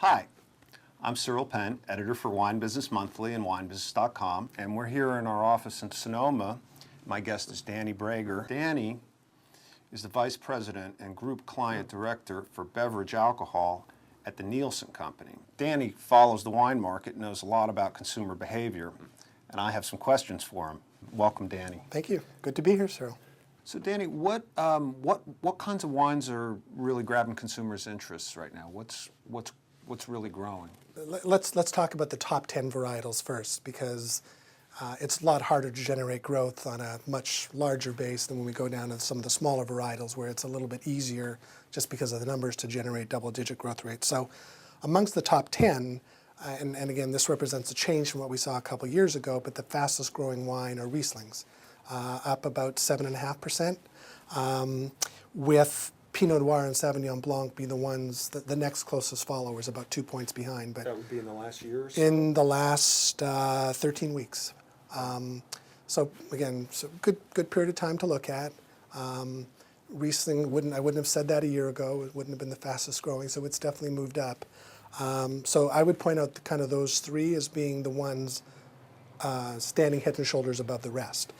Hi, I'm Cyril Penn, editor for Wine Business Monthly and winebusiness.com, and we're here in our office in Sonoma. My guest is Danny Brager. Danny is the Vice President and Group Client Director for Beverage Alcohol at the Nielsen Company. Danny follows the wine market, knows a lot about consumer behavior, and I have some questions for him. Welcome, Danny. Thank you. Good to be here, Cyril. So, Danny, what kinds of wines are really grabbing consumers' interests right now? What's really growing? Let's talk about the top 10 varietals first, because it's a lot harder to generate growth on a much larger base than when we go down to some of the smaller varietals, where it's a little bit easier just because of the numbers to generate double-digit growth rates. So amongst the top 10, and again, this represents a change from what we saw a couple years ago, but the fastest growing wine are Rieslings, up about 7.5%, with Pinot Noir and Sauvignon Blanc be the ones, the next closest followers, about 2 points behind. But that would be in the last year or so? In the last 13 weeks. So again, good period of time to look at. Riesling, I wouldn't have said that a year ago. It wouldn't have been the fastest growing, so it's definitely moved up. So I would point out kind of those three as being the ones standing head and shoulders above the rest.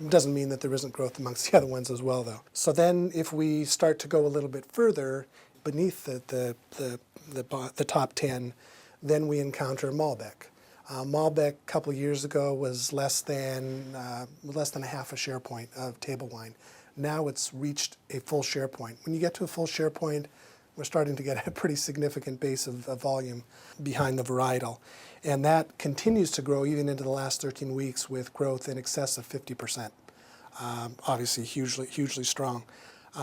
Doesn't mean that there isn't growth amongst the other ones as well, though. So then if we start to go a little bit further beneath the top 10, then we encounter Malbec. Malbec a couple of years ago was less than a half a share point of table wine. Now it's reached a full share point. When you get to a full share point, we're starting to get a pretty significant base of volume behind the varietal. And that continues to grow even into the last 13 weeks with growth in excess of 50%. Obviously hugely strong.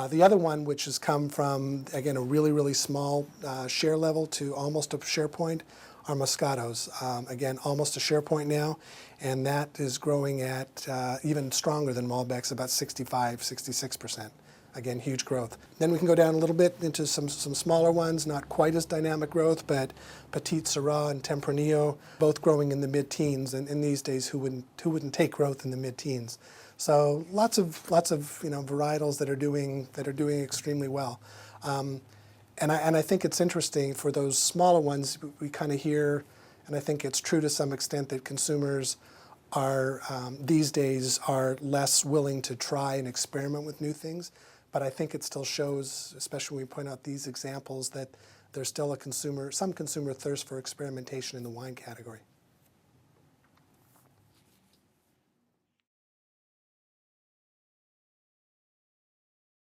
The other one, which has come from, again, a really small share level to almost a share point, are Moscatos. Again, almost a share point now, and that is growing at even stronger than Malbec's, about 66%. Again, huge growth. Then we can go down a little bit into some smaller ones, not quite as dynamic growth, but Petit Syrah and Tempranillo, both growing in the mid-teens. And in these days, who wouldn't take growth in the mid-teens? So lots of varietals that are doing extremely well. And I think it's interesting for those smaller ones. We kind of hear, and I think it's true to some extent, that consumers are these days are less willing to try and experiment with new things. But I think it still shows, especially when we point out these examples, that there's still some consumer thirst for experimentation in the wine category.